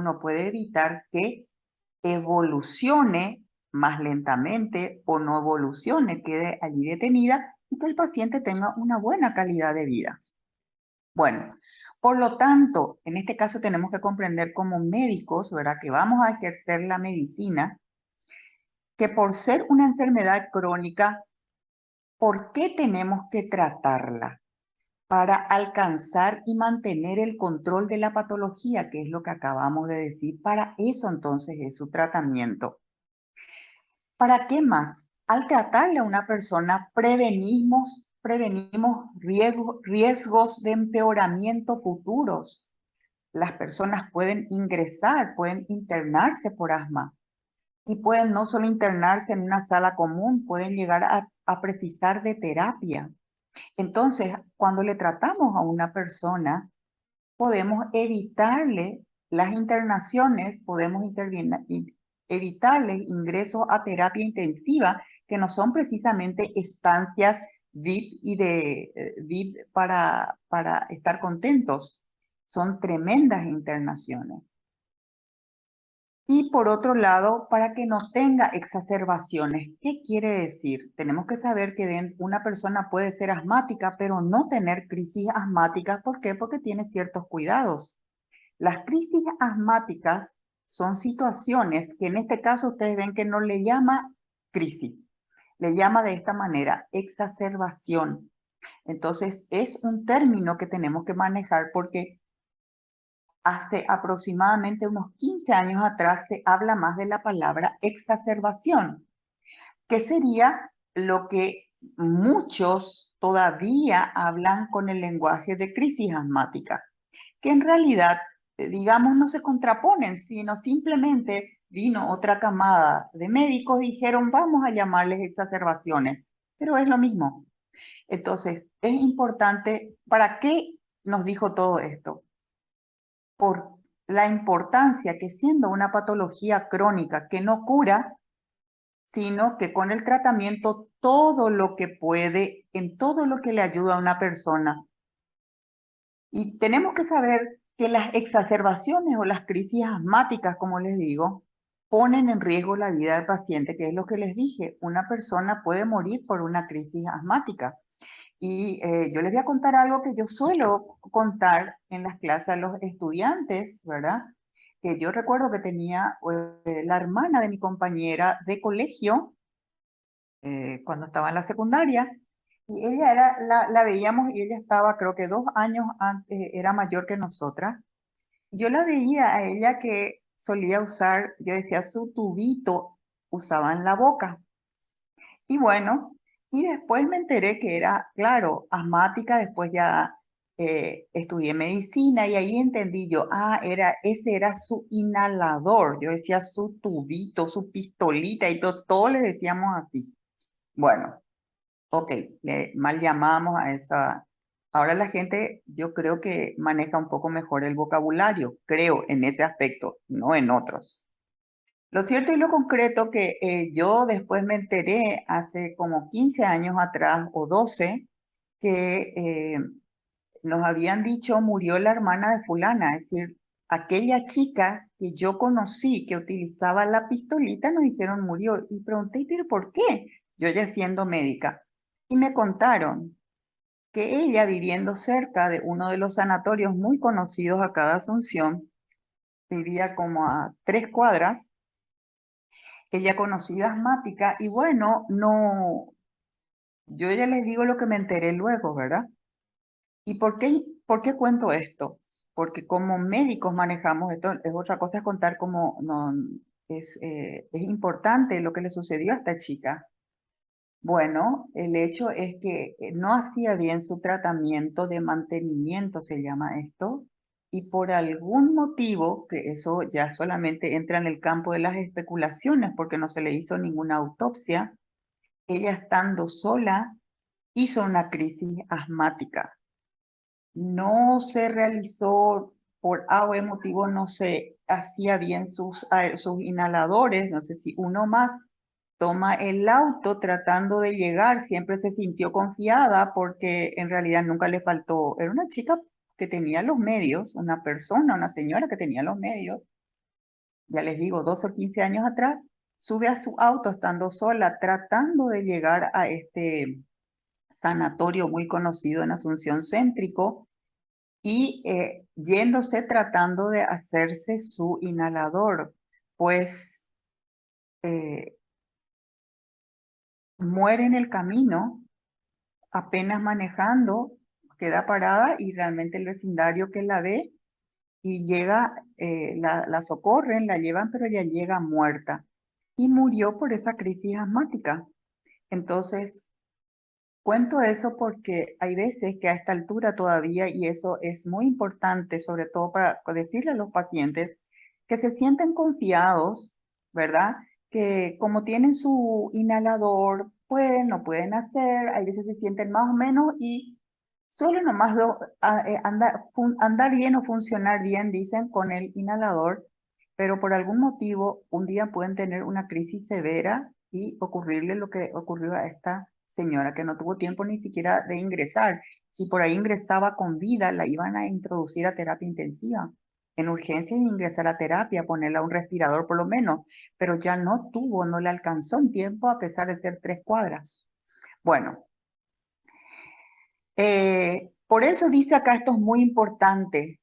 uno puede evitar que evolucione más lentamente o no evolucione, quede allí detenida y que el paciente tenga una buena calidad de vida. Bueno, por lo tanto, en este caso tenemos que comprender como médicos, ¿verdad?, que vamos a ejercer la medicina, que por ser una enfermedad crónica, ¿por qué tenemos que tratarla? Para alcanzar y mantener el control de la patología, que es lo que acabamos de decir. Para eso entonces es su tratamiento. ¿Para qué más? Al tratarle a una persona prevenimos riesgos de empeoramiento futuros. Las personas pueden ingresar, pueden internarse por asma y pueden no solo internarse en una sala común, pueden llegar a precisar de terapia. Entonces, cuando le tratamos a una persona, podemos evitarle las internaciones, podemos evitarle ingresos a terapia intensiva, que no son precisamente estancias VIP y de VIP para estar contentos. Son tremendas internaciones. Y por otro lado, para que no tenga exacerbaciones. ¿Qué quiere decir? Tenemos que saber que una persona puede ser asmática, pero no tener crisis asmáticas. ¿Por qué? Porque tiene ciertos cuidados. Las crisis asmáticas son situaciones que en este caso ustedes ven que no le llama crisis, le llama de esta manera, exacerbación. Entonces es un término que tenemos que manejar porque hace aproximadamente unos 15 años atrás se habla más de la palabra exacerbación, que sería lo que muchos todavía hablan con el lenguaje de crisis asmática, que en realidad, digamos, no se contraponen, sino simplemente vino otra camada de médicos y dijeron, vamos a llamarles exacerbaciones, pero es lo mismo. Entonces, es importante, ¿para qué nos dijo todo esto? Por la importancia que siendo una patología crónica que no cura, sino que con el tratamiento todo lo que puede, en todo lo que le ayuda a una persona. Y tenemos que saber que las exacerbaciones o las crisis asmáticas, como les digo, ponen en riesgo la vida del paciente, que es lo que les dije, una persona puede morir por una crisis asmática. Y yo les voy a contar algo que yo suelo contar en las clases a los estudiantes, ¿verdad? Que yo recuerdo que tenía la hermana de mi compañera de colegio cuando estaba en la secundaria, y ella era, la veíamos y ella estaba, creo que 2 años antes, era mayor que nosotras. Yo la veía a ella que solía usar, yo decía, su tubito usaba en la boca. Y bueno, y después me enteré que era, claro, asmática, después ya estudié medicina y ahí entendí yo, ese era su inhalador. Yo decía su tubito, su pistolita y todo le decíamos así. Bueno, ok, le mal llamamos a esa. Ahora la gente, yo creo que maneja un poco mejor el vocabulario, creo, en ese aspecto, no en otros. Lo cierto y lo concreto que yo después me enteré hace como 15 años atrás o 12 que nos habían dicho murió la hermana de fulana, es decir, aquella chica que yo conocí que utilizaba la pistolita, nos dijeron murió. Y pregunté, ¿pero por qué? Yo ya siendo médica. Y me contaron que ella, viviendo cerca de uno de los sanatorios muy conocidos acá de Asunción, vivía como a 3 cuadras, ella conocía asmática y bueno, no, yo ya les digo lo que me enteré luego, ¿verdad? ¿Y por qué cuento esto? Porque como médicos manejamos esto, es otra cosa es contar cómo no, es importante lo que le sucedió a esta chica. Bueno, el hecho es que no hacía bien su tratamiento de mantenimiento, se llama esto, y por algún motivo, que eso ya solamente entra en el campo de las especulaciones porque no se le hizo ninguna autopsia, ella estando sola hizo una crisis asmática. No se realizó por A o B motivo, no se hacía bien sus inhaladores, no sé si uno más toma el auto tratando de llegar, siempre se sintió confiada porque en realidad nunca le faltó, era una chica que tenía los medios, una persona, una señora que tenía los medios, ya les digo, 12 o 15 años atrás, sube a su auto estando sola, tratando de llegar a este sanatorio muy conocido en Asunción Céntrico y yéndose tratando de hacerse su inhalador, pues eh, muere en el camino, apenas manejando, queda parada y realmente el vecindario que la ve y llega, la socorren, la llevan, pero ella llega muerta y murió por esa crisis asmática. Entonces, cuento eso porque hay veces que a esta altura todavía, y eso es muy importante, sobre todo para decirle a los pacientes, que se sienten confiados, ¿verdad? Que como tienen su inhalador, pueden, no pueden hacer, hay veces se sienten más o menos y suelen nomás andar bien o funcionar bien, dicen, con el inhalador, pero por algún motivo un día pueden tener una crisis severa y ocurrirle lo que ocurrió a esta señora, que no tuvo tiempo ni siquiera de ingresar. Si por ahí ingresaba con vida, la iban a introducir a terapia intensiva, en urgencia y ingresar a terapia, ponerle un respirador por lo menos, pero ya no tuvo, no le alcanzó en tiempo a pesar de ser 3 cuadras. Bueno, por eso dice acá, esto es muy importante,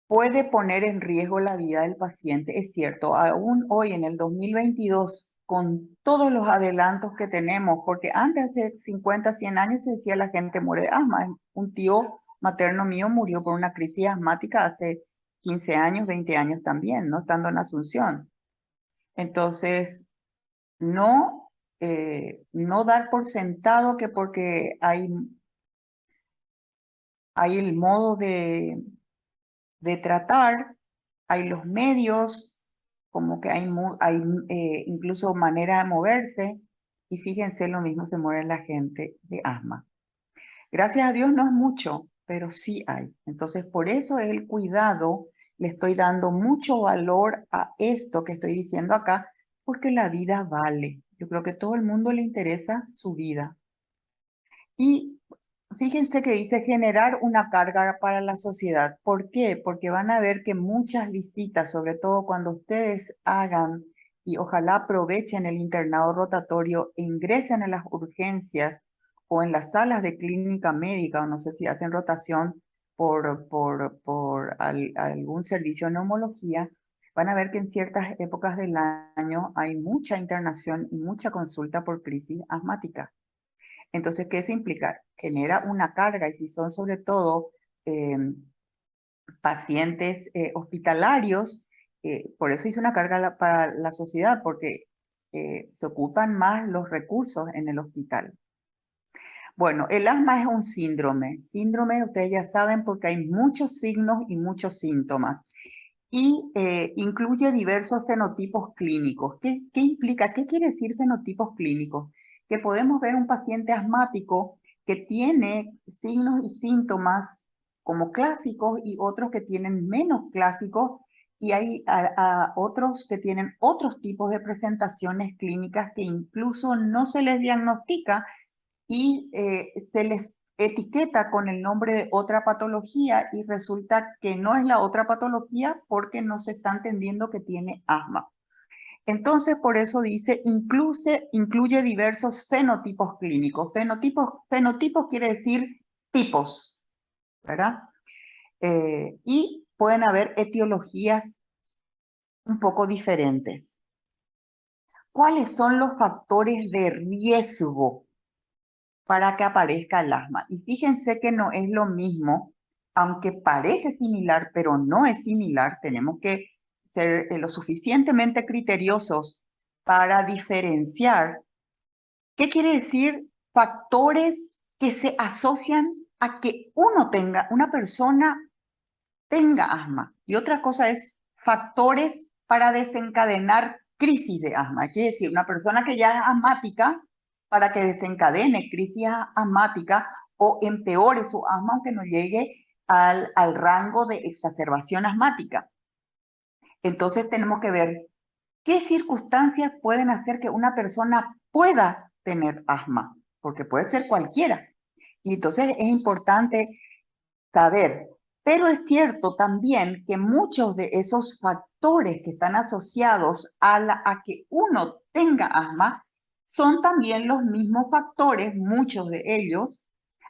puede poner en riesgo la vida del paciente. Es cierto, aún hoy en el 2022, con todos los adelantos que tenemos, porque antes, hace 50, 100 años, se decía la gente muere de asma. Un tío materno mío murió por una crisis asmática hace 15 años, 20 años también, ¿no? Estando en Asunción. Entonces, no dar por sentado que porque hay el modo de tratar, hay los medios, como que hay incluso manera de moverse, y fíjense, lo mismo se muere la gente de asma. Gracias a Dios no es mucho, pero sí hay. Entonces, por eso es el cuidado, le estoy dando mucho valor a esto que estoy diciendo acá, porque la vida vale. Yo creo que a todo el mundo le interesa su vida. Y fíjense que dice generar una carga para la sociedad. ¿Por qué? Porque van a ver que muchas visitas, sobre todo cuando ustedes hagan y ojalá aprovechen el internado rotatorio e ingresen a las urgencias o en las salas de clínica médica, o no sé si hacen rotación por algún servicio de neumología, van a ver que en ciertas épocas del año hay mucha internación y mucha consulta por crisis asmática. Entonces, ¿qué eso implica? Genera una carga y si son sobre todo eh, pacientes hospitalarios, por eso hice una carga para la sociedad, porque se ocupan más los recursos en el hospital. Bueno, el asma es un síndrome. Síndrome, ustedes ya saben, porque hay muchos signos y muchos síntomas. Y incluye diversos fenotipos clínicos. ¿Qué implica? ¿Qué quiere decir fenotipos clínicos? Que podemos ver un paciente asmático que tiene signos y síntomas como clásicos y otros que tienen menos clásicos y hay otros que tienen otros tipos de presentaciones clínicas que incluso no se les diagnostica y se les etiqueta con el nombre de otra patología y resulta que no es la otra patología porque no se está entendiendo que tiene asma. Entonces, por eso dice, incluye diversos fenotipos clínicos. Fenotipos quiere decir tipos, ¿verdad? Y pueden haber etiologías un poco diferentes. ¿Cuáles son los factores de riesgo para que aparezca el asma? Y fíjense que no es lo mismo, aunque parece similar, pero no es similar. Tenemos que ser lo suficientemente criteriosos para diferenciar. ¿Qué quiere decir factores que se asocian a que una persona tenga asma? Y otra cosa es factores para desencadenar crisis de asma. Quiere decir, una persona que ya es asmática, para que desencadene crisis asmática o empeore su asma, aunque no llegue al rango de exacerbación asmática. Entonces tenemos que ver qué circunstancias pueden hacer que una persona pueda tener asma, porque puede ser cualquiera. Y entonces es importante saber Pero es cierto también que muchos de esos factores que están asociados a que uno tenga asma son también los mismos factores, muchos de ellos,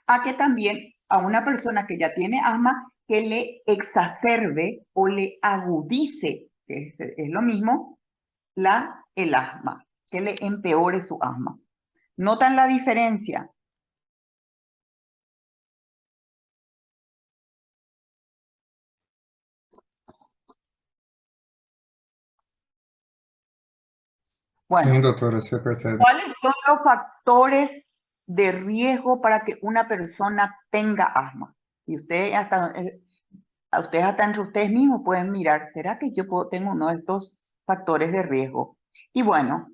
a que también a una persona que ya tiene asma, que le exacerbe o le agudice, que es lo mismo, el asma, que le empeore su asma. ¿Notan la diferencia? Sí, Bueno, doctora, se percibe. ¿cuáles son los factores de riesgo para que una persona tenga asma? Y ustedes hasta entre ustedes mismos pueden mirar, ¿será que tengo uno de estos factores de riesgo? Y bueno,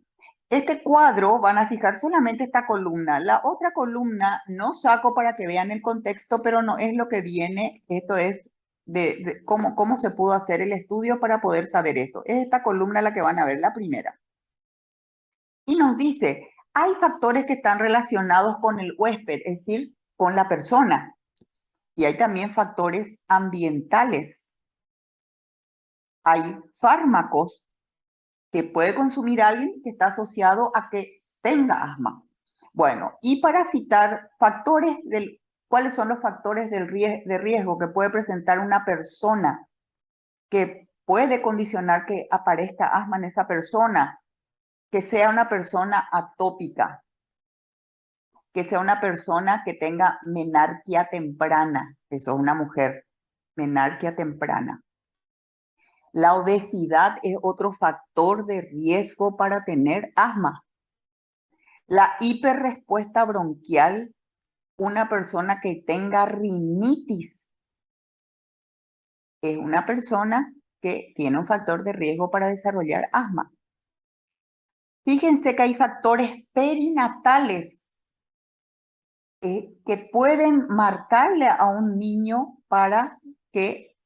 este cuadro van a fijar solamente esta columna. La otra columna no saco para que vean el contexto, pero no es lo que viene. Esto es de cómo se pudo hacer el estudio para poder saber esto. Es esta columna la que van a ver, la primera. Y nos dice, hay factores que están relacionados con el huésped, es decir, con la persona. Y hay también factores ambientales. Hay fármacos que puede consumir alguien que está asociado a que tenga asma. Bueno, y para citar cuáles son los factores de riesgo que puede presentar una persona que puede condicionar que aparezca asma en esa persona, que sea una persona atópica, que sea una persona que tenga menarquia temprana, eso es una mujer, menarquia temprana. La obesidad es otro factor de riesgo para tener asma. La hiperrespuesta bronquial, una persona que tenga rinitis, es una persona que tiene un factor de riesgo para desarrollar asma. Fíjense que hay factores perinatales que pueden marcarle a un niño para que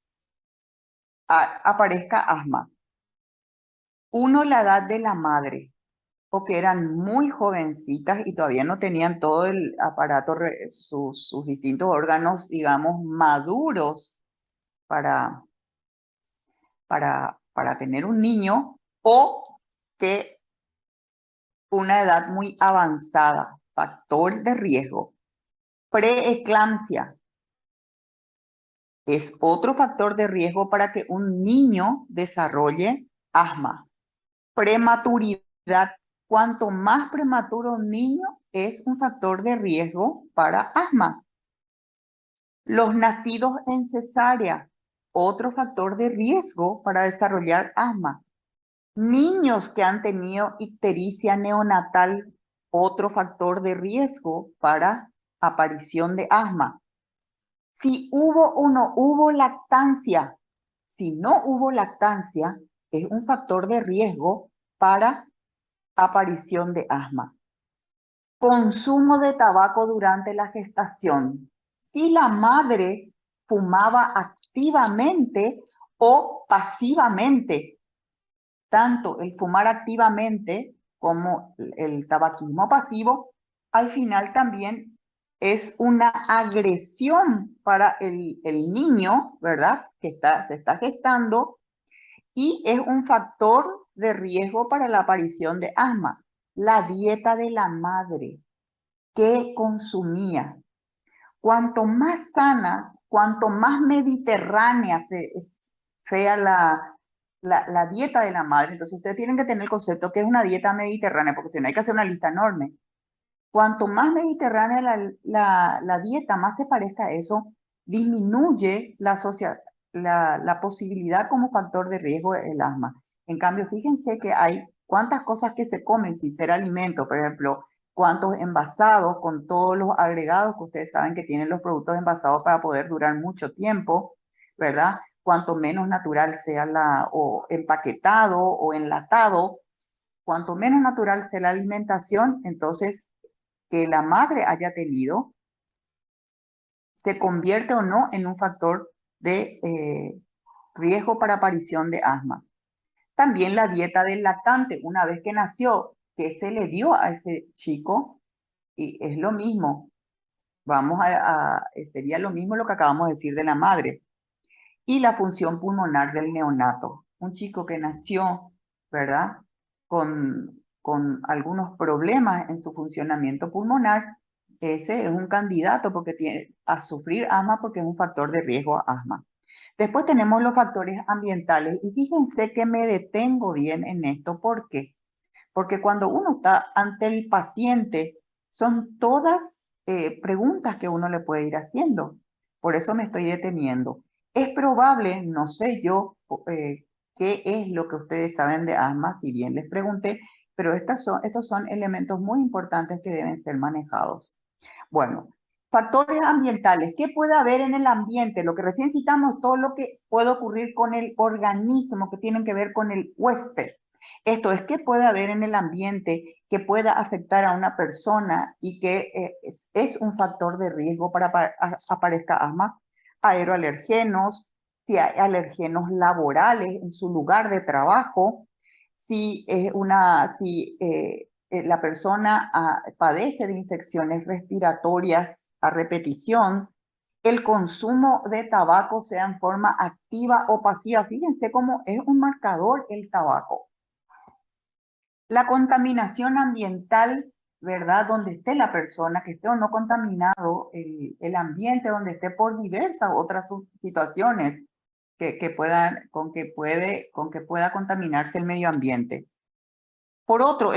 aparezca asma. Uno, la edad de la madre, o que eran muy jovencitas y todavía no tenían todo el aparato, sus distintos órganos, digamos, maduros para, para tener un niño, o que una edad muy avanzada, factor de riesgo. Preeclampsia es otro factor de riesgo para que un niño desarrolle asma. Prematuridad. Cuanto más prematuro un niño, es un factor de riesgo para asma. Los nacidos en cesárea, otro factor de riesgo para desarrollar asma. Niños que han tenido ictericia neonatal, otro factor de riesgo para aparición de asma. Si hubo o no hubo lactancia, si no hubo lactancia, es un factor de riesgo para aparición de asma. Consumo de tabaco durante la gestación. Si la madre fumaba activamente o pasivamente, tanto el fumar activamente como el tabaquismo pasivo, al final también es una agresión para el niño, ¿verdad? Se está gestando y es un factor de riesgo para la aparición de asma. La dieta de la madre que consumía. Cuanto más sana, cuanto más mediterránea sea la dieta de la madre, entonces ustedes tienen que tener el concepto que es una dieta mediterránea, porque si no hay que hacer una lista enorme. Cuanto más mediterránea la dieta, más se parezca a eso, disminuye la posibilidad como factor de riesgo del asma. En cambio, fíjense que hay cuántas cosas que se comen sin ser alimento, por ejemplo, cuántos envasados con todos los agregados que ustedes saben que tienen los productos envasados para poder durar mucho tiempo, ¿verdad? Cuanto menos natural sea o empaquetado o enlatado, cuanto menos natural sea la alimentación, entonces que la madre haya tenido se convierte o no en un factor de riesgo para aparición de asma. También la dieta del lactante, una vez que nació, ¿qué se le dio a ese chico? Y es lo mismo, sería lo mismo lo que acabamos de decir de la madre. y la función pulmonar del neonato. Un chico que nació, ¿verdad? Con algunos problemas en su funcionamiento pulmonar, ese es un candidato porque tiene a sufrir asma porque es un factor de riesgo a asma. Después tenemos los factores ambientales y fíjense que me detengo bien en esto. ¿Por qué? Porque cuando uno está ante el paciente, son todas preguntas que uno le puede ir haciendo. Por eso me estoy deteniendo. Es probable, no sé yo qué es lo que ustedes saben de asma, si bien les pregunté, pero estos son elementos muy importantes que deben ser manejados. Bueno, factores ambientales. ¿Qué puede haber en el ambiente? Lo que recién citamos, todo lo que puede ocurrir con el organismo que tienen que ver con el huésped. Esto es, ¿qué puede haber en el ambiente que pueda afectar a una persona y que es un factor de riesgo para aparezca asma? Aeroalergenos, si hay alergenos laborales en su lugar de trabajo, si la persona padece de infecciones respiratorias a repetición, el consumo de tabaco sea en forma activa o pasiva. Fíjense cómo es un marcador el tabaco. La contaminación ambiental, ¿verdad? Donde esté la persona, que esté o no contaminado el ambiente, donde esté por diversas otras situaciones con que pueda contaminarse el medio ambiente. Por otro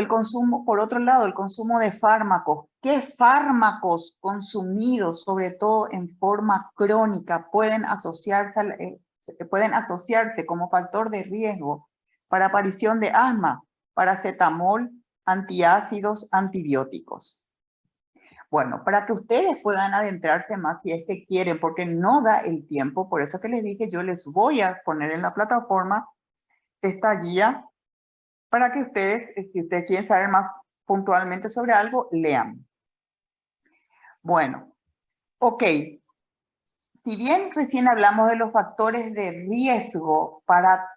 lado, el consumo de fármacos. ¿Qué fármacos consumidos, sobre todo en forma crónica, pueden asociarse como factor de riesgo para aparición de asma? Paracetamol, antiácidos, antibióticos. Bueno, para que ustedes puedan adentrarse más si es que quieren, porque no da el tiempo, por eso que les dije, yo les voy a poner en la plataforma esta guía para que ustedes, si ustedes quieren saber más puntualmente sobre algo, lean. Bueno, ok. Si bien recién hablamos de los factores de riesgo para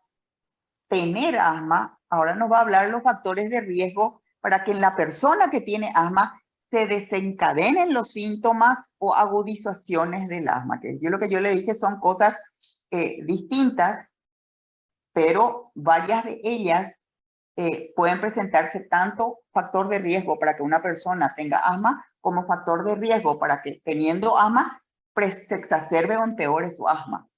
tener asma, ahora nos va a hablar de los factores de riesgo para que en la persona que tiene asma se desencadenen los síntomas o agudizaciones del asma. Que lo que yo le dije son cosas distintas, pero varias de ellas pueden presentarse tanto factor de riesgo para que una persona tenga asma como factor de riesgo para que teniendo asma se exacerbe o empeore su asma.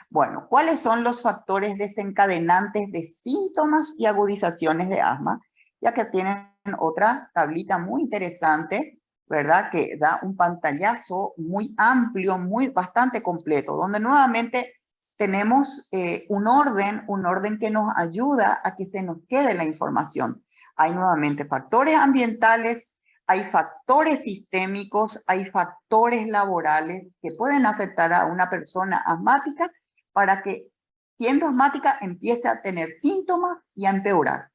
Bueno, ¿cuáles son los factores desencadenantes de síntomas y agudizaciones de asma? Ya que tienen otra tablita muy interesante, ¿verdad? Que da un pantallazo muy amplio, bastante completo, donde nuevamente tenemos un orden que nos ayuda a que se nos quede la información. Hay nuevamente factores ambientales, hay factores sistémicos, hay factores laborales que pueden afectar a una persona asmática para que, siendo asmática, empiece a tener síntomas y a empeorar.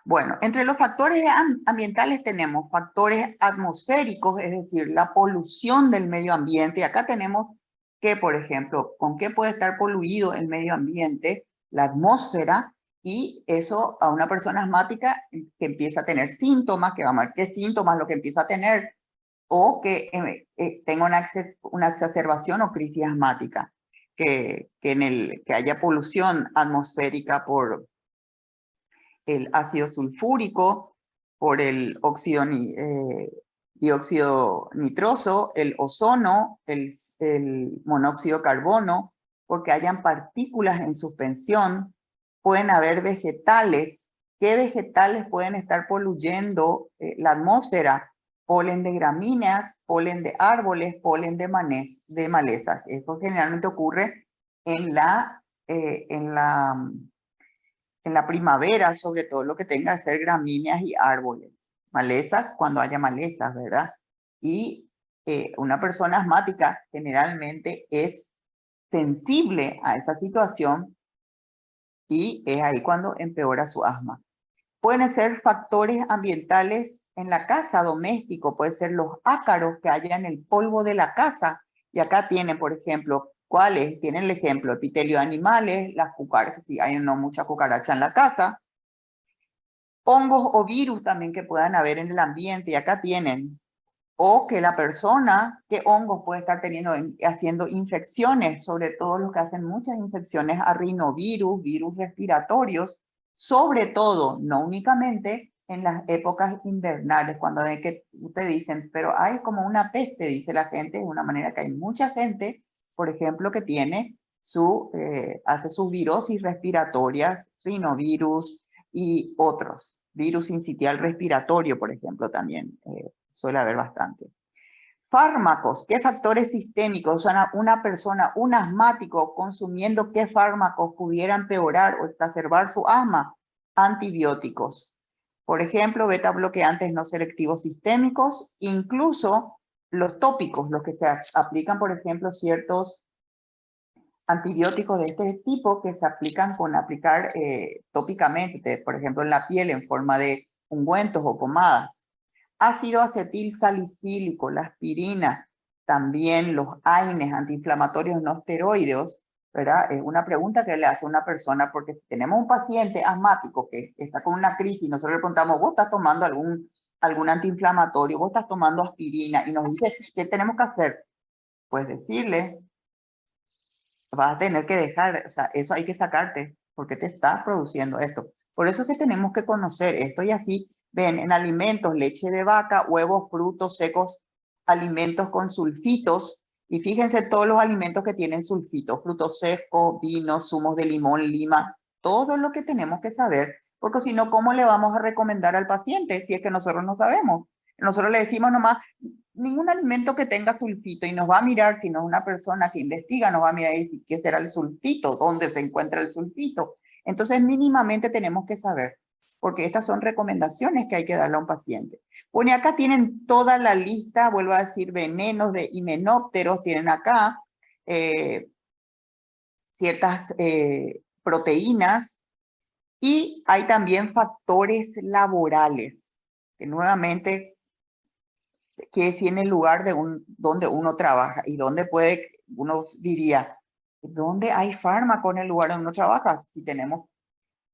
Bueno, entre los factores ambientales tenemos factores atmosféricos, es decir, la polución del medio ambiente. Y acá tenemos que, por ejemplo, con qué puede estar poluido el medio ambiente, la atmósfera, y eso a una persona asmática que empieza a tener síntomas, que vamos a ver qué síntomas lo que empieza a tener, o que tenga una exacerbación o crisis asmática, que haya polución atmosférica por el ácido sulfúrico, por el dióxido nitroso, el ozono, el monóxido de carbono, porque hayan partículas en suspensión. Pueden haber vegetales. ¿Qué vegetales pueden estar poluyendo la atmósfera? Polen de gramíneas, polen de árboles, polen de malezas. Esto generalmente ocurre en la primavera, sobre todo lo que tenga que ser gramíneas y árboles. Malezas cuando haya malezas, ¿verdad? Y una persona asmática generalmente es sensible a esa situación y es ahí cuando empeora su asma. Pueden ser factores ambientales en la casa, doméstico, puede ser los ácaros que haya en el polvo de la casa. Y acá tienen, por ejemplo, ¿cuáles? Tienen el ejemplo, epitelio de animales, las cucarachas, si hay no mucha cucaracha en la casa. Hongos o virus también que puedan haber en el ambiente. Y acá tienen o que la persona, qué hongos puede estar teniendo, haciendo infecciones, sobre todo los que hacen muchas infecciones a rinovirus, virus respiratorios, sobre todo, no únicamente en las épocas invernales, cuando ven que te dicen, pero hay como una peste, dice la gente, de una manera que hay mucha gente, por ejemplo, que tiene hace sus virosis respiratorias, rinovirus y otros, virus sincitial respiratorio, por ejemplo, también suele haber bastante. Fármacos, ¿qué factores sistémicos? O sea, una persona, un asmático, consumiendo qué fármacos pudieran empeorar o exacerbar su asma. Antibióticos. Por ejemplo, beta bloqueantes no selectivos sistémicos, incluso los tópicos, los que se aplican, por ejemplo, ciertos antibióticos de este tipo que se aplican con aplicar tópicamente, por ejemplo, en la piel en forma de ungüentos o pomadas. Ácido acetil salicílico, la aspirina, también los AINES, antiinflamatorios no esteroideos, ¿verdad? Es una pregunta que le hace una persona, porque si tenemos un paciente asmático que está con una crisis, nosotros le preguntamos, ¿vos estás tomando algún antiinflamatorio? ¿Vos estás tomando aspirina? Y nos dice, ¿qué tenemos que hacer? Pues decirle, vas a tener que dejar, o sea, eso hay que sacarte, porque te estás produciendo esto. Por eso es que tenemos que conocer esto y así, ven, en alimentos, leche de vaca, huevos, frutos secos, alimentos con sulfitos, y fíjense todos los alimentos que tienen sulfitos, frutos secos, vinos, zumos de limón, lima, todo lo que tenemos que saber, porque si no, ¿cómo le vamos a recomendar al paciente si es que nosotros no sabemos? Nosotros le decimos nomás, ningún alimento que tenga sulfito, y nos va a mirar, si no es una persona que investiga, nos va a mirar y decir, ¿qué será el sulfito? ¿Dónde se encuentra el sulfito? Entonces mínimamente tenemos que saber, porque estas son recomendaciones que hay que darle a un paciente. Bueno, y acá tienen toda la lista, vuelvo a decir, venenos de himenópteros, tienen acá ciertas proteínas, y hay también factores laborales, que nuevamente que si en el lugar donde uno trabaja y donde uno diría, ¿dónde hay fármaco en el lugar donde uno trabaja? Si tenemos,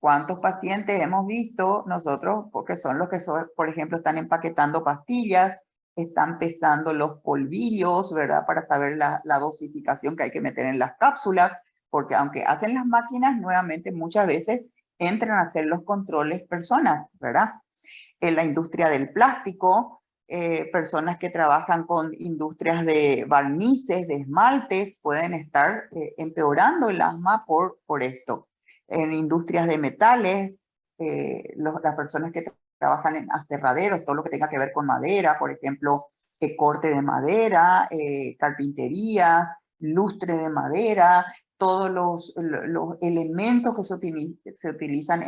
¿cuántos pacientes hemos visto nosotros? Porque son los que, por ejemplo, están empaquetando pastillas, están pesando los polvillos, ¿verdad? Para saber la dosificación que hay que meter en las cápsulas, porque aunque hacen las máquinas, nuevamente muchas veces entran a hacer los controles personas, ¿verdad? En la industria del plástico, personas que trabajan con industrias de barnices, de esmaltes, pueden estar empeorando el asma por esto. En industrias de metales, las personas que trabajan en aserraderos, todo lo que tenga que ver con madera, por ejemplo, corte de madera, carpinterías, lustre de madera, todos los elementos que se utilizan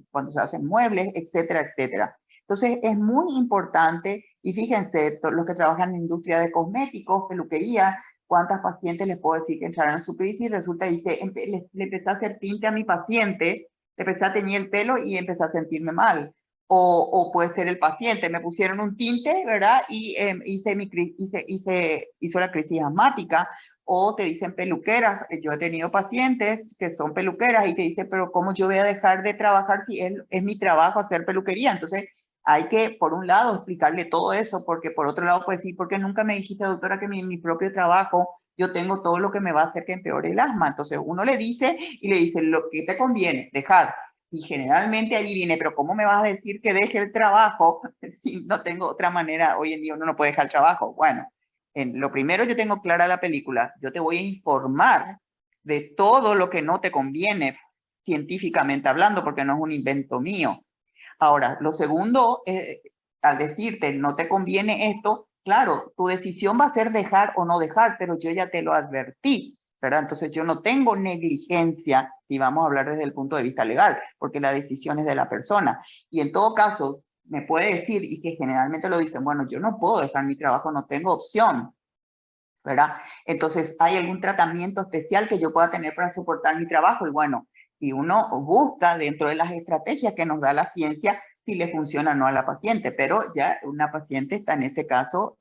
cuando se hacen muebles, etcétera, etcétera. Entonces es muy importante, y fíjense, los que trabajan en industria de cosméticos, peluquería, cuántas pacientes les puedo decir que entraron en su crisis, resulta, dice, le empecé a hacer tinte a mi paciente, le empecé a teñir el pelo y empecé a sentirme mal. O puede ser el paciente, me pusieron un tinte, ¿verdad? Y hizo la crisis asmática. O te dicen peluqueras. Yo he tenido pacientes que son peluqueras y te dicen, pero ¿cómo yo voy a dejar de trabajar si es mi trabajo hacer peluquería? Entonces hay que, por un lado, explicarle todo eso, porque por otro lado, pues sí, porque nunca me dijiste, doctora, que mi propio trabajo yo tengo todo lo que me va a hacer que empeore el asma. Entonces uno le dice y le dice, lo que te conviene, dejar. Y generalmente allí viene, pero ¿cómo me vas a decir que deje el trabajo si no tengo otra manera? Hoy en día uno no puede dejar el trabajo. Bueno, lo primero, yo tengo clara la película. Yo te voy a informar de todo lo que no te conviene científicamente hablando, porque no es un invento mío. Ahora, lo segundo, al decirte no te conviene esto, claro, tu decisión va a ser dejar o no dejar, pero yo ya te lo advertí, ¿verdad? Entonces yo no tengo negligencia, si vamos a hablar desde el punto de vista legal, porque la decisión es de la persona. Y en todo caso, me puede decir, y que generalmente lo dicen, bueno, yo no puedo dejar mi trabajo, no tengo opción, ¿verdad? Entonces, ¿hay algún tratamiento especial que yo pueda tener para soportar mi trabajo? Y bueno, y uno busca dentro de las estrategias que nos da la ciencia si le funciona o no a la paciente, pero ya una paciente está en ese caso,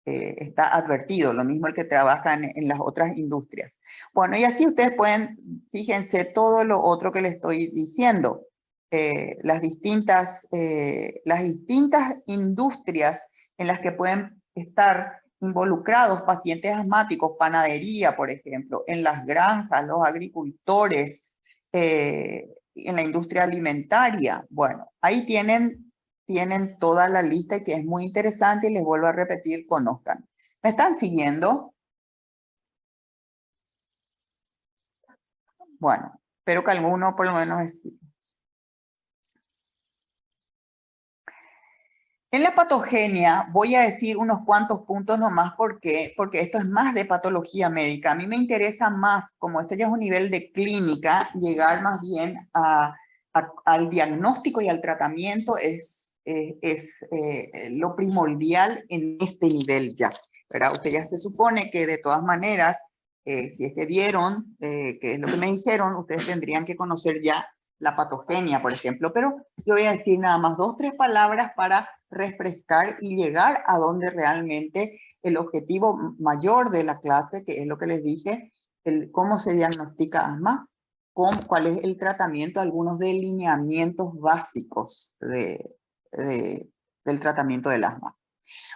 está advertido, lo mismo el que trabaja en las otras industrias. Bueno, y así ustedes pueden, fíjense todo lo otro que les estoy diciendo. Las distintas industrias en las que pueden estar involucrados pacientes asmáticos, panadería, por ejemplo, en las granjas, los agricultores, en la industria alimentaria. Bueno, ahí tienen toda la lista y que es muy interesante y les vuelvo a repetir, conozcan. ¿Me están siguiendo? Bueno, espero que alguno por lo menos sí. En la patogenia voy a decir unos cuantos puntos nomás porque esto es más de patología médica. A mí me interesa más, como esto ya es un nivel de clínica, llegar más bien al diagnóstico y al tratamiento es lo primordial en este nivel ya. ¿Verdad? Usted ya se supone que de todas maneras, si es que dieron, que es lo que me dijeron, ustedes tendrían que conocer ya la patogenia, por ejemplo, pero yo voy a decir nada más 2 o 3 palabras para refrescar y llegar a donde realmente el objetivo mayor de la clase, que es lo que les dije, cómo se diagnostica asma, cuál es el tratamiento, algunos delineamientos básicos del tratamiento del asma.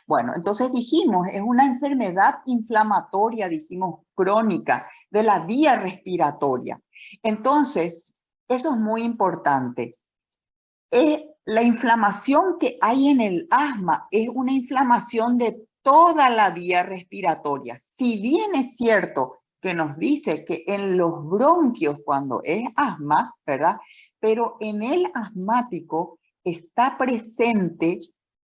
Bueno, entonces dijimos, es una enfermedad inflamatoria, dijimos, crónica, de la vía respiratoria. Entonces, eso es muy importante. La inflamación que hay en el asma es una inflamación de toda la vía respiratoria. Si bien es cierto que nos dice que en los bronquios cuando es asma, ¿verdad? Pero en el asmático está presente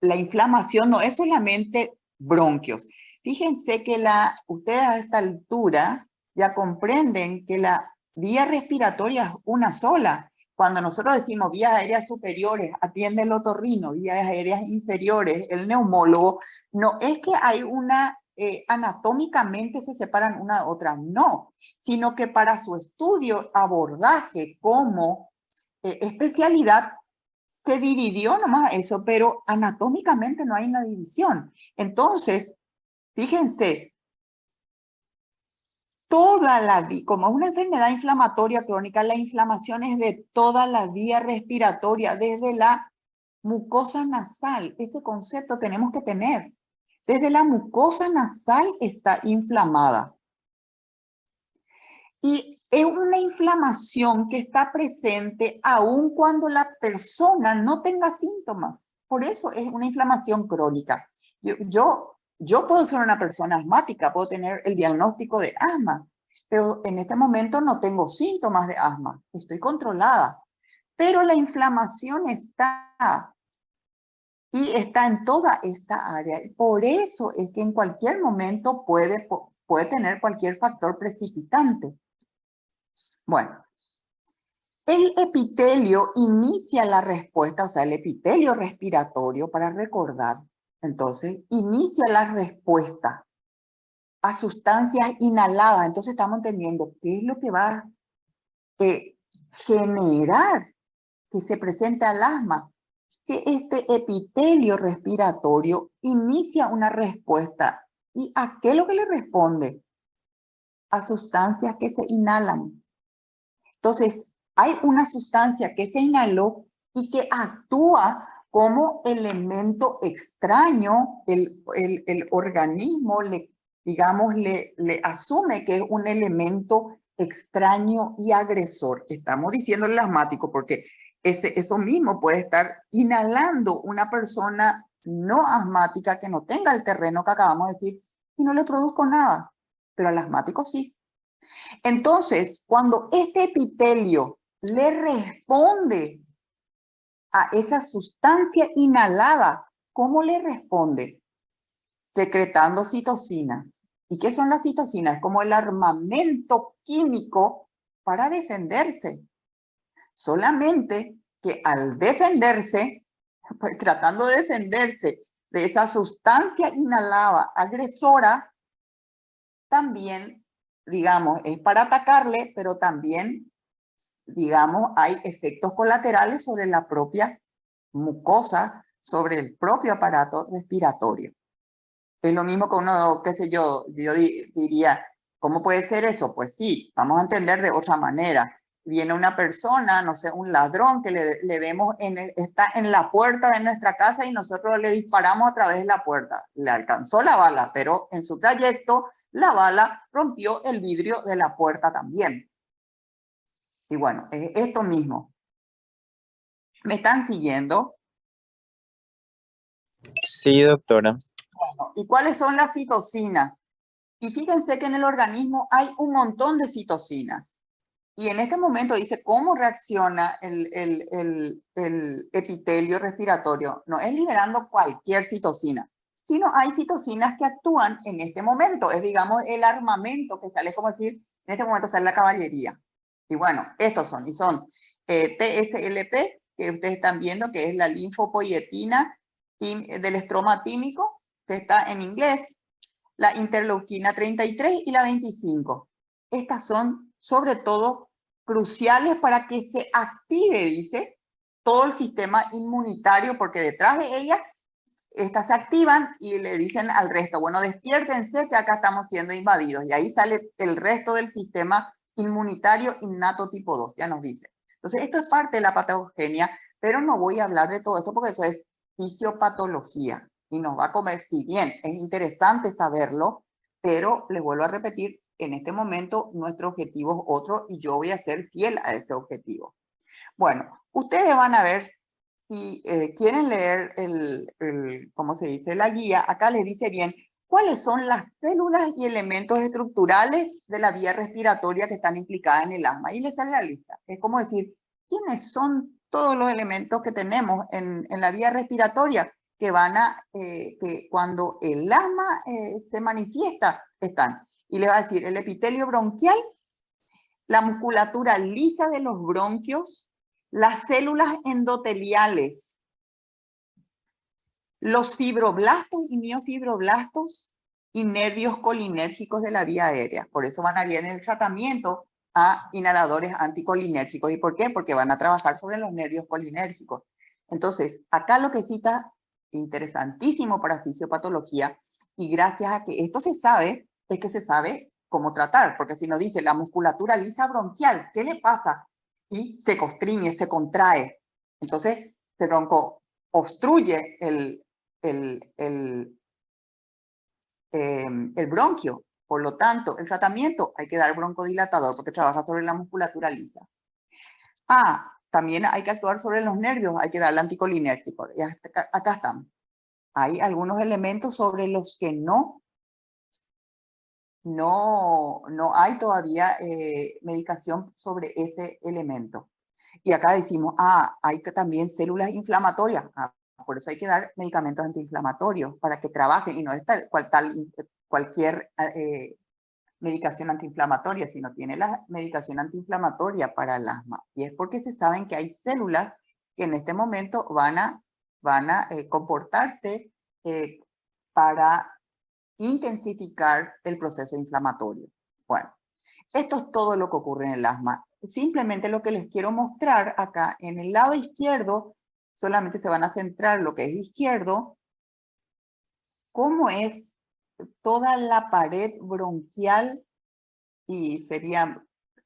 la inflamación, no es solamente bronquios. Fíjense que ustedes a esta altura ya comprenden que la vía respiratoria es una sola. Cuando nosotros decimos vías aéreas superiores, atiende el otorrino, vías aéreas inferiores, el neumólogo, no es que hay anatómicamente se separan una de otra, no, sino que para su estudio, abordaje como especialidad, se dividió nomás eso, pero anatómicamente no hay una división. Entonces, fíjense, como es una enfermedad inflamatoria crónica, la inflamación es de toda la vía respiratoria, desde la mucosa nasal. Ese concepto tenemos que tener. Desde la mucosa nasal está inflamada. Y es una inflamación que está presente aun cuando la persona no tenga síntomas. Por eso es una inflamación crónica. Yo puedo ser una persona asmática, puedo tener el diagnóstico de asma, pero en este momento no tengo síntomas de asma, estoy controlada. Pero la inflamación está y está en toda esta área. Por eso es que en cualquier momento puede tener cualquier factor precipitante. Bueno, el epitelio inicia la respuesta, o sea, el epitelio respiratorio, para recordar, entonces, inicia la respuesta a sustancias inhaladas. Entonces estamos entendiendo qué es lo que va a generar que se presente al asma. Que este epitelio respiratorio inicia una respuesta. ¿Y a qué es lo que le responde? A sustancias que se inhalan. Entonces, hay una sustancia que se inhaló y que actúa como elemento extraño, el organismo le asume que es un elemento extraño y agresor. Estamos diciendo el asmático porque eso mismo puede estar inhalando una persona no asmática que no tenga el terreno que acabamos de decir y no le produzco nada, pero al asmático sí. Entonces, cuando este epitelio le responde a esa sustancia inhalada, ¿cómo le responde? Secretando citocinas. ¿Y qué son las citocinas? Como el armamento químico para defenderse. Solamente que al defenderse, pues, tratando de defenderse de esa sustancia inhalada agresora, también, digamos, es para atacarle, pero también, digamos, hay efectos colaterales sobre la propia mucosa, sobre el propio aparato respiratorio. Es lo mismo que uno, qué sé yo diría, ¿cómo puede ser eso? Pues sí, vamos a entender de otra manera. viene una persona, no sé, un ladrón que le vemos, está en la puerta de nuestra casa y nosotros le disparamos a través de la puerta. Le alcanzó la bala, pero en su trayecto la bala rompió el vidrio de la puerta también. Y bueno, es esto mismo. ¿Me están siguiendo? Sí, doctora. Bueno, ¿y cuáles son las citocinas? Y fíjense que en el organismo hay un montón de citocinas. Y en este momento dice cómo reacciona el epitelio respiratorio. No es liberando cualquier citocina, sino hay citocinas que actúan en este momento. Es, digamos, el armamento que sale, como decir, en este momento sale la caballería. Y bueno, estos son, y son TSLP, que ustedes están viendo, que es la linfopoietina del estroma tímico, que está en inglés, la interleuquina 33 y la 25. Estas son, sobre todo, cruciales para que se active, dice, todo el sistema inmunitario, porque detrás de ellas, estas se activan y le dicen al resto, bueno, despiértense que acá estamos siendo invadidos. Y ahí sale el resto del sistema inmunitario innato tipo 2, ya nos dice. Entonces, esto es parte de la patogenia, pero no voy a hablar de todo esto porque eso es fisiopatología y nos va a comer, si bien es interesante saberlo, pero les vuelvo a repetir, en este momento nuestro objetivo es otro y yo voy a ser fiel a ese objetivo. Bueno, ustedes van a ver, si quieren leer ¿cómo se dice? La guía, acá les dice bien cuáles son las células y elementos estructurales de la vía respiratoria que están implicadas en el asma. Y les sale la lista. Es como decir, ¿quiénes son todos los elementos que tenemos en la vía respiratoria que van a, que cuando el asma se manifiesta, están? Y les va a decir el epitelio bronquial, la musculatura lisa de los bronquios, las células endoteliales, los fibroblastos y miofibroblastos y nervios colinérgicos de la vía aérea. Por eso van a ir en el tratamiento a inhaladores anticolinérgicos. ¿Y por qué? Porque van a trabajar sobre los nervios colinérgicos. Entonces, acá lo que cita, interesantísimo para fisiopatología, y gracias a que esto se sabe, es que se sabe cómo tratar, porque si nos dice la musculatura lisa bronquial, ¿qué le pasa? Y se constriñe, se contrae. Entonces, se bronco obstruye el bronquio. Por lo tanto, el tratamiento hay que dar broncodilatador porque trabaja sobre la musculatura lisa. También hay que actuar sobre los nervios, hay que darle anticolinérgico. Y acá están. Hay algunos elementos sobre los que no hay todavía medicación sobre ese elemento. Y acá decimos, hay que también células inflamatorias. Por eso hay que dar medicamentos antiinflamatorios para que trabajen y no es cualquier medicación antiinflamatoria, sino tiene la medicación antiinflamatoria para el asma. Y es porque se saben que hay células que en este momento van a comportarse para intensificar el proceso inflamatorio. Bueno, esto es todo lo que ocurre en el asma. Simplemente lo que les quiero mostrar acá, en el lado izquierdo, solamente se van a centrar lo que es izquierdo, cómo es toda la pared bronquial y sería,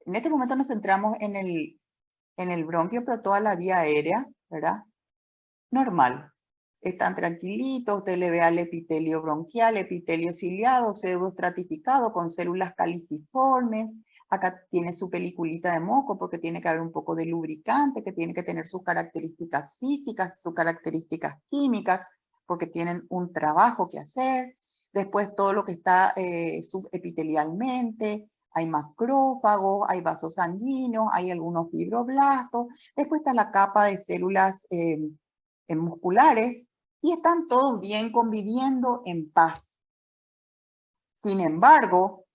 en este momento nos centramos en el bronquio, pero toda la vía aérea, ¿verdad? Normal. Están tranquilitos, usted le ve al epitelio bronquial, epitelio ciliado, pseudoestratificado con células caliciformes. Acá tiene su peliculita de moco porque tiene que haber un poco de lubricante, que tiene que tener sus características físicas, sus características químicas, porque tienen un trabajo que hacer. Después todo lo que está subepitelialmente, hay macrófagos, hay vasos sanguíneos, hay algunos fibroblastos. Después está la capa de células musculares y están todos bien conviviendo en paz. Sin embargo,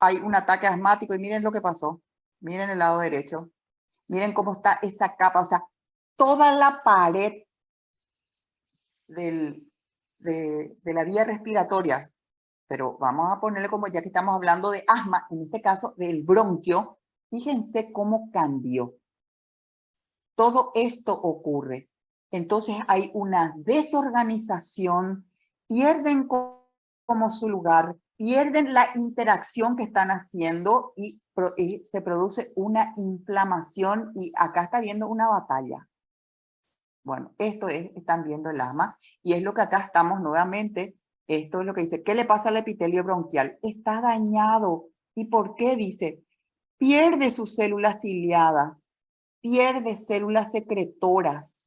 hay un ataque asmático y miren lo que pasó. Miren el lado derecho. Miren cómo está esa capa, o sea, toda la pared de la vía respiratoria. Pero vamos a ponerle como ya que estamos hablando de asma, en este caso del bronquio, fíjense cómo cambió. Todo esto ocurre. Entonces hay una desorganización, pierden como su lugar, pierden la interacción que están haciendo y se produce una inflamación y acá está viendo una batalla. Bueno, esto es, están viendo el asma y es lo que acá estamos nuevamente. Esto es lo que dice, ¿qué le pasa al epitelio bronquial? Está dañado. ¿Y por qué? Dice, pierde sus células ciliadas, pierde células secretoras.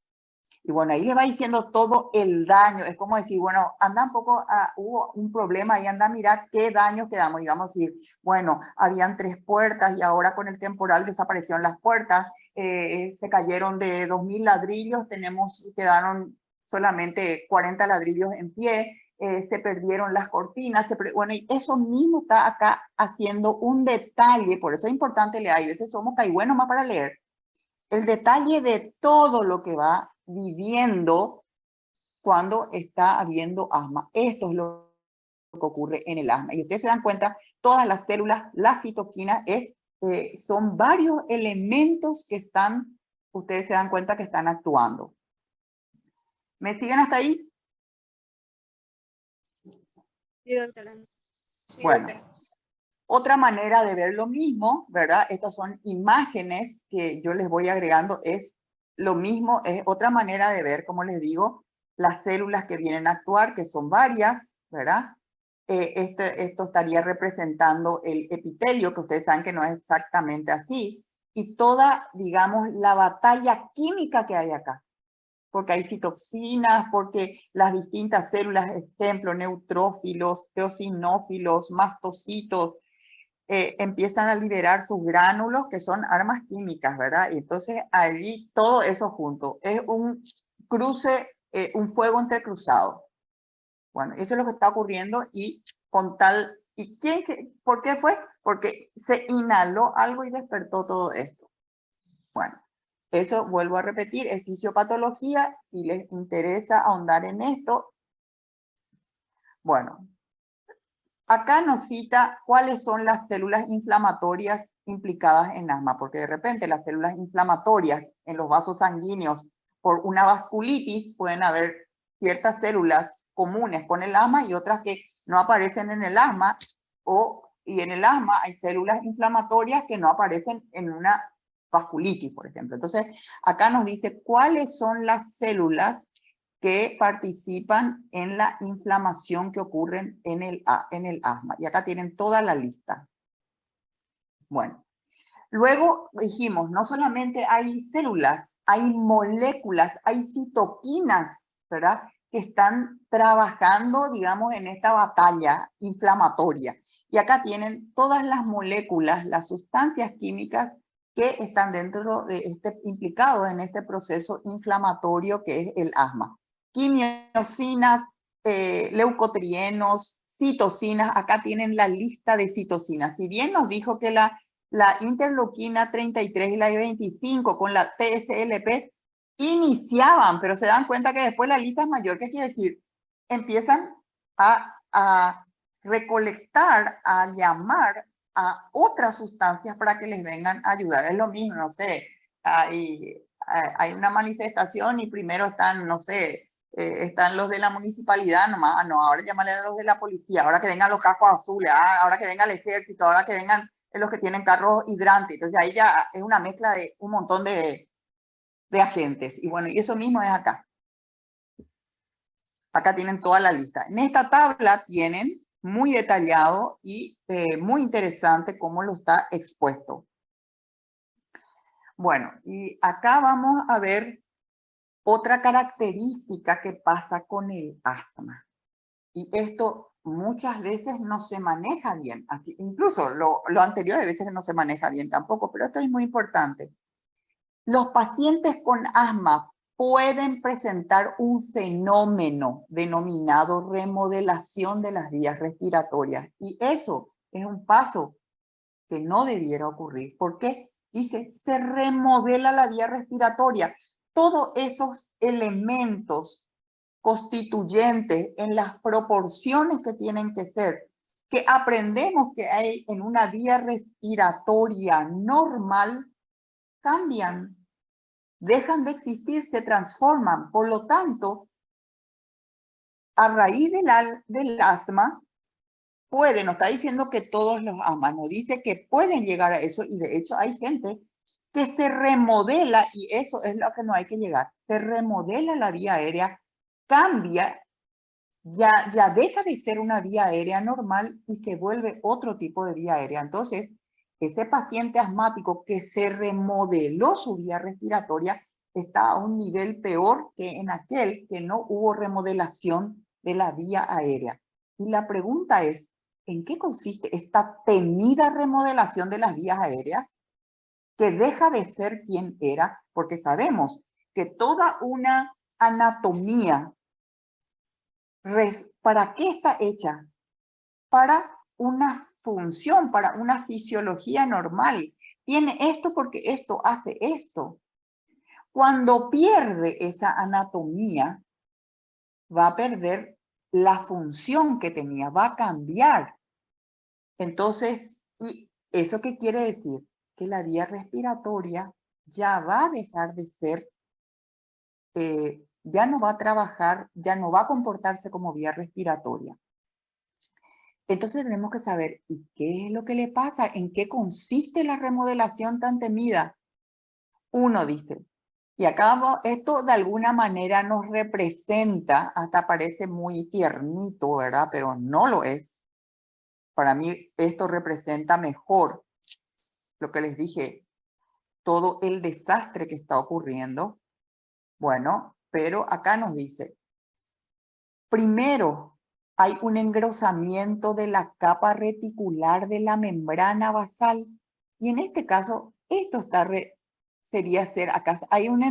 Y bueno, ahí le va diciendo todo el daño. Es como decir, bueno, anda un poco, hubo un problema y anda a mirar qué daño quedamos. Y vamos a decir, bueno, habían 3 puertas y ahora con el temporal desaparecieron las puertas. Se cayeron de 2000 ladrillos, quedaron solamente 40 ladrillos en pie. Se perdieron las cortinas. Bueno, y eso mismo está acá haciendo un detalle. Por eso es importante leer. Hay veces somos caigüenos más para leer. El detalle de todo lo que va viviendo cuando está habiendo asma. Esto es lo que ocurre en el asma. Y ustedes se dan cuenta, todas las células, la citoquina, son varios elementos que están, ustedes se dan cuenta que están actuando. ¿Me siguen hasta ahí? Sí, doctora. Sí, bueno, doctora. Otra manera de ver lo mismo, ¿verdad? Estas son imágenes que yo les voy agregando, es lo mismo, es otra manera de ver, como les digo, las células que vienen a actuar, que son varias, ¿verdad? Esto estaría representando el epitelio, que ustedes saben que no es exactamente así, y toda, digamos, la batalla química que hay acá. Porque hay citoxinas, porque las distintas células, ejemplo, neutrófilos, eosinófilos, mastocitos, empiezan a liberar sus gránulos, que son armas químicas, ¿verdad? Y entonces allí todo eso junto. Es un cruce, un fuego entrecruzado. Bueno, eso es lo que está ocurriendo y con tal... ¿Y por qué fue? Porque se inhaló algo y despertó todo esto. Bueno, eso vuelvo a repetir, es fisiopatología. Si les interesa ahondar en esto, bueno, acá nos cita cuáles son las células inflamatorias implicadas en asma, porque de repente las células inflamatorias en los vasos sanguíneos por una vasculitis pueden haber ciertas células comunes con el asma y otras que no aparecen en el asma, y en el asma hay células inflamatorias que no aparecen en una vasculitis, por ejemplo. Entonces, acá nos dice cuáles son las células que participan en la inflamación que ocurre en el asma. Y acá tienen toda la lista. Bueno, luego dijimos, no solamente hay células, hay moléculas, hay citoquinas, ¿verdad? Que están trabajando, digamos, en esta batalla inflamatoria. Y acá tienen todas las moléculas, las sustancias químicas que están dentro de implicados en este proceso inflamatorio que es el asma. Quimiosinas, leucotrienos, citocinas, acá tienen la lista de citocinas. Si bien nos dijo que la interleuquina 33 y la 25 con la TSLP iniciaban, pero se dan cuenta que después la lista es mayor. ¿Qué quiere decir? Empiezan a recolectar, a llamar a otras sustancias para que les vengan a ayudar. Es lo mismo, no sé, hay una manifestación y primero están, no sé, están los de la municipalidad nomás, no, ahora llamarle a los de la policía, ahora que vengan los cascos azules, ahora que venga el ejército, ahora que vengan los que tienen carros hidrantes. Entonces ahí ya es una mezcla de un montón de agentes. Y bueno, y eso mismo es acá. Acá tienen toda la lista. En esta tabla tienen muy detallado y muy interesante cómo lo está expuesto. Bueno, y acá vamos a ver otra característica que pasa con el asma. Y esto muchas veces no se maneja bien. Así, incluso lo anterior a veces no se maneja bien tampoco, pero esto es muy importante. Los pacientes con asma pueden presentar un fenómeno denominado remodelación de las vías respiratorias. Y eso es un paso que no debiera ocurrir. ¿Por qué? Dice, se remodela la vía respiratoria. Todos esos elementos constituyentes en las proporciones que tienen que ser, que aprendemos que hay en una vía respiratoria normal, cambian, dejan de existir, se transforman. Por lo tanto, a raíz del asma, puede, no está diciendo que todos los aman, nos dice que pueden llegar a eso, y de hecho hay gente que se remodela, y eso es lo que no hay que llegar, se remodela la vía aérea, cambia, ya deja de ser una vía aérea normal y se vuelve otro tipo de vía aérea. Entonces, ese paciente asmático que se remodeló su vía respiratoria está a un nivel peor que en aquel que no hubo remodelación de la vía aérea. Y la pregunta es, ¿en qué consiste esta temida remodelación de las vías aéreas? Que deja de ser quien era, porque sabemos que toda una anatomía, ¿para qué está hecha? Para una función, para una fisiología normal. Tiene esto porque esto hace esto. Cuando pierde esa anatomía, va a perder la función que tenía, va a cambiar. Entonces, ¿y eso qué quiere decir? Que la vía respiratoria ya va a dejar de ser, ya no va a trabajar, ya no va a comportarse como vía respiratoria. Entonces tenemos que saber, ¿y qué es lo que le pasa? ¿En qué consiste la remodelación tan temida? Uno dice, y acá esto de alguna manera nos representa, hasta parece muy tiernito, ¿verdad? Pero no lo es. Para mí esto representa mejor lo que les dije, todo el desastre que está ocurriendo. Bueno, pero acá nos dice, primero, hay un engrosamiento de la capa reticular de la membrana basal. Y en este caso, esto sería ser, acá hay un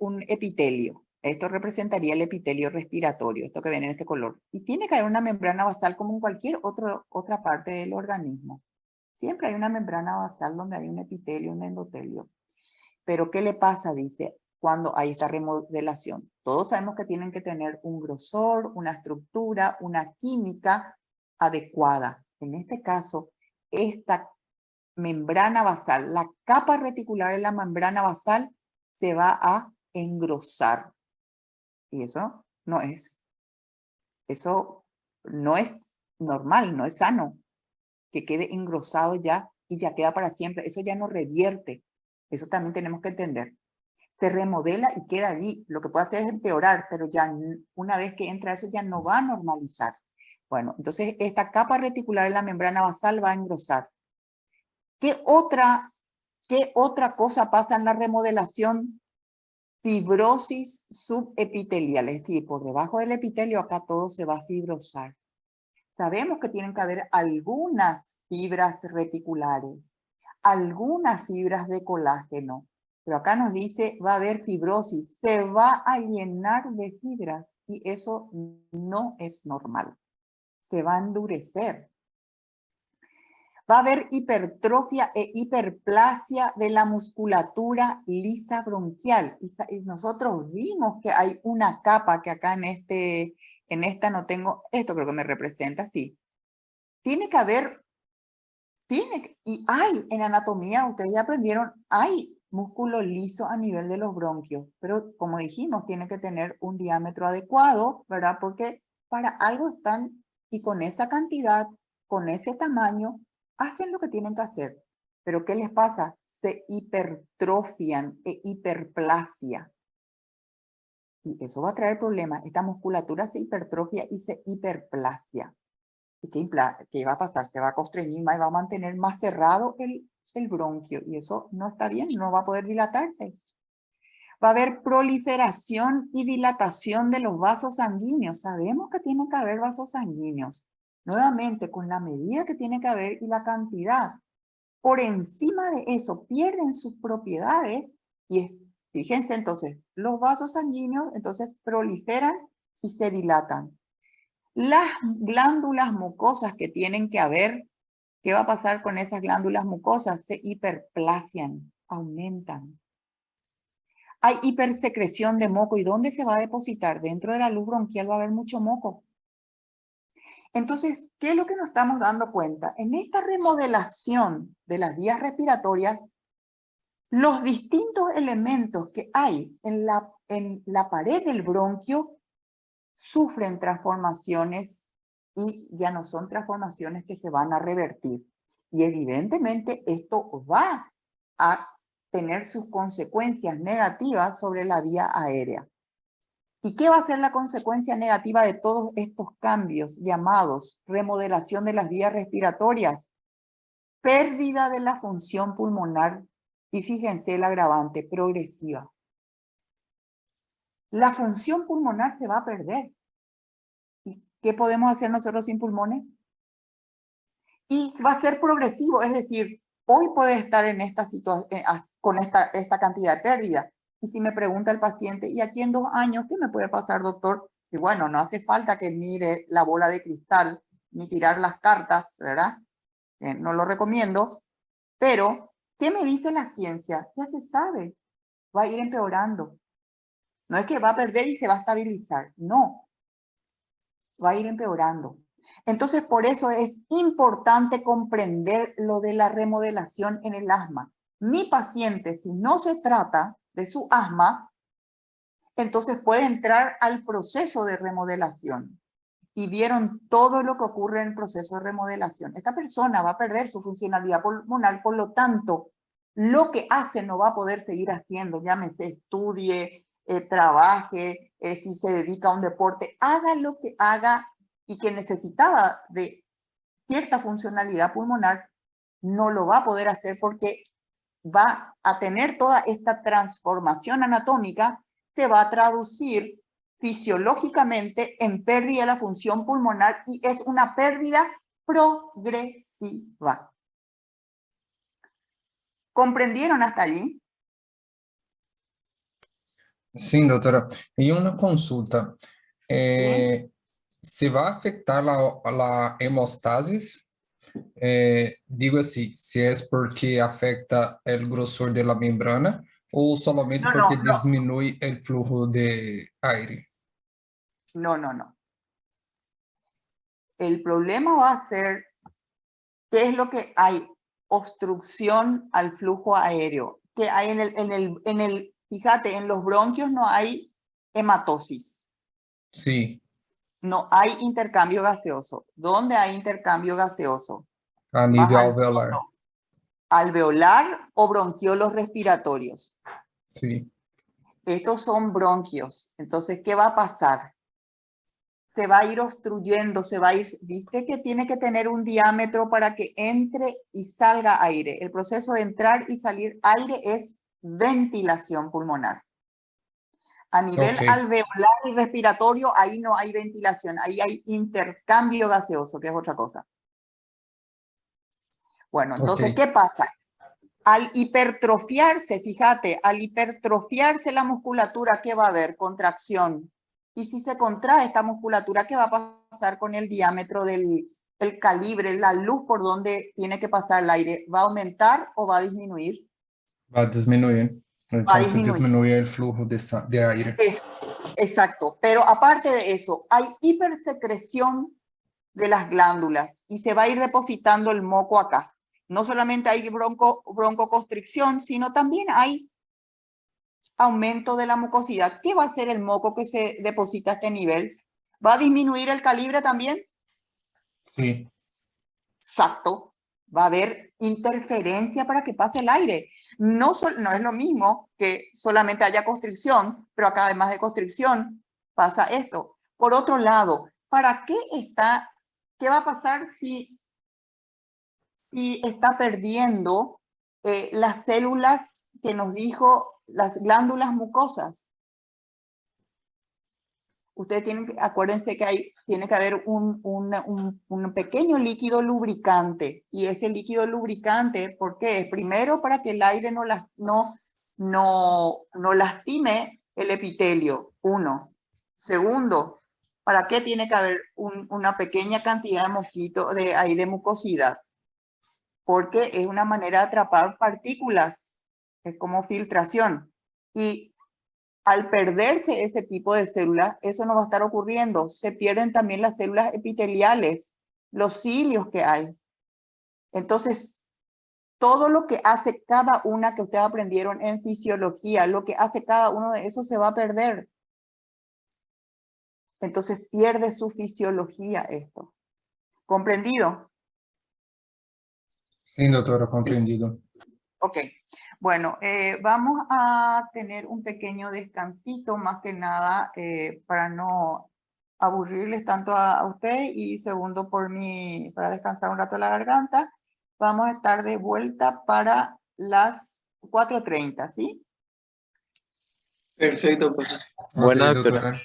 un epitelio. Esto representaría el epitelio respiratorio, esto que ven en este color. Y tiene que haber una membrana basal como en cualquier otra parte del organismo. Siempre hay una membrana basal donde hay un epitelio, un endotelio. Pero ¿qué le pasa? Dice, cuando hay esta remodelación. Todos sabemos que tienen que tener un grosor, una estructura, una química adecuada. En este caso, esta membrana basal, la capa reticular de la membrana basal se va a engrosar. Y eso no es normal, no es sano que quede engrosado ya y ya queda para siempre. Eso ya no revierte. Eso también tenemos que entender. Se remodela y queda ahí. Lo que puede hacer es empeorar, pero ya una vez que entra eso ya no va a normalizar. Bueno, entonces esta capa reticular de la membrana basal va a engrosar. ¿Qué otra cosa pasa en la remodelación? Fibrosis subepitelial, es decir, por debajo del epitelio acá todo se va a fibrosar. Sabemos que tienen que haber algunas fibras reticulares, algunas fibras de colágeno, pero acá nos dice va a haber fibrosis, se va a llenar de fibras y eso no es normal. Se va a endurecer. Va a haber hipertrofia e hiperplasia de la musculatura lisa bronquial. Y nosotros vimos que hay una capa que acá en esta no tengo, esto creo que me representa, sí. Tiene que haber, y hay en anatomía, ustedes ya aprendieron, hay músculo liso a nivel de los bronquios, pero como dijimos, tiene que tener un diámetro adecuado, ¿verdad? Porque para algo están, y con esa cantidad, con ese tamaño, hacen lo que tienen que hacer. Pero ¿qué les pasa? Se hipertrofian e hiperplasia. Y eso va a traer problemas. Esta musculatura se hipertrofia y se hiperplasia. ¿Y qué va a pasar? Se va a constreñir más y va a mantener más cerrado el bronquio. Y eso no está bien, no va a poder dilatarse. Va a haber proliferación y dilatación de los vasos sanguíneos. Sabemos que tiene que haber vasos sanguíneos. Nuevamente, con la medida que tiene que haber y la cantidad. Por encima de eso, pierden sus propiedades. Y fíjense entonces, los vasos sanguíneos entonces proliferan y se dilatan. Las glándulas mucosas que tienen que haber, ¿qué va a pasar con esas glándulas mucosas? Se hiperplasian, aumentan. Hay hipersecreción de moco. ¿Y dónde se va a depositar? Dentro de la luz bronquial va a haber mucho moco. Entonces, ¿qué es lo que nos estamos dando cuenta? En esta remodelación de las vías respiratorias, los distintos elementos que hay en la pared del bronquio sufren transformaciones y ya no son transformaciones que se van a revertir. Y evidentemente esto va a tener sus consecuencias negativas sobre la vía aérea. ¿Y qué va a ser la consecuencia negativa de todos estos cambios llamados remodelación de las vías respiratorias? Pérdida de la función pulmonar y fíjense el agravante, progresiva. La función pulmonar se va a perder. ¿Y qué podemos hacer nosotros sin pulmones? Y va a ser progresivo, es decir, hoy puede estar en esta situación, con esta cantidad de pérdida. Y si me pregunta el paciente, ¿y aquí en 2 años qué me puede pasar, doctor? Y bueno, no hace falta que mire la bola de cristal ni tirar las cartas, ¿verdad? No lo recomiendo. Pero, ¿qué me dice la ciencia? Ya se sabe, va a ir empeorando. No es que va a perder y se va a estabilizar, no, va a ir empeorando. Entonces, por eso es importante comprender lo de la remodelación en el asma. Mi paciente, si no se trata de su asma, entonces puede entrar al proceso de remodelación. Y vieron todo lo que ocurre en el proceso de remodelación. Esta persona va a perder su funcionalidad pulmonar, por lo tanto, lo que hace no va a poder seguir haciendo, llámese estudie, trabaje, si se dedica a un deporte, haga lo que haga y que necesitaba de cierta funcionalidad pulmonar, no lo va a poder hacer porque va a tener toda esta transformación anatómica, se va a traducir fisiológicamente en pérdida de la función pulmonar y es una pérdida progresiva. ¿Comprendieron hasta allí? Sim, doutora. E uma consulta. ¿Sí? Se vai afetar a hemostase? Digo assim, se é porque afeta o grossor da membrana ou somente No, porque no, no, diminui o flujo de aire? no, no, no. El problema va a ser qué es lo que hay. Obstrucción al flujo aéreo. Que hay fíjate, en los bronquios no hay hematosis. Sim, No hay intercambio gaseoso. ¿Dónde hay intercambio gaseoso? a Más nível al alveolar. fondo, alveolar o bronquiolos respiratorios. Sim, Estos son bronquios. Entonces, ¿qué va a pasar? Se va a ir obstruyendo, se va a ir, viste que tiene que tener un diámetro para que entre y salga aire. El proceso de entrar y salir aire es ventilación pulmonar. A nivel ok, alveolar y respiratorio, ahí no hay ventilación, ahí hay intercambio gaseoso, que es otra cosa. Bueno, entonces, ok. ¿qué pasa? Al hipertrofiarse, fíjate, al hipertrofiarse la musculatura, ¿qué va a haber? Contracción. Y si se contrae esta musculatura, ¿qué va a pasar con el diámetro del calibre, la luz por donde tiene que pasar el aire? ¿Va a aumentar o va a disminuir? Vai diminuir. Va a Então, se disminuir. diminui o flujo de aire. Exacto. Pero aparte de eso, hay hipersecreción de las glándulas y se va a ir depositando el moco acá. No solamente hay broncoconstricción, sino también hay aumento de la mucosidad. ¿Qué va a hacer el moco que se deposita a este nivel? ¿Va a disminuir el calibre también? Sim, Exacto. Va a haber interferencia para que pase el aire. No es lo mismo que solamente haya constricción, pero acá además de constricción pasa esto. Por otro lado, ¿para qué está? ¿Qué va a pasar si está perdiendo las células que nos dijo las glándulas mucosas? Ustedes acuérdense que tiene que haber un pequeño líquido lubricante. Y ese líquido lubricante, ¿por qué? Primero, para que el aire no lastime el epitelio, uno. Segundo, ¿para qué tiene que haber una pequeña cantidad de mosquito de mucosidad? Porque es una manera de atrapar partículas, es como filtración. Y al perderse ese tipo de células, eso no va a estar ocurriendo. Se pierden también las células epiteliales, los cilios que hay. Entonces, todo lo que hace cada una que ustedes aprendieron en fisiología, lo que hace cada uno de esos se va a perder. Entonces pierde su fisiología esto. ¿Comprendido? Sim, doutora, compreendido. Ok, bueno, vamos a tener un pequeño descansito, más que nada, para no aburrirles tanto a usted y segundo para descansar un rato la garganta. Vamos a estar de vuelta para las 4:30, ¿sí? Perfecto, profesor. Ok, Buena, doctora. doutora.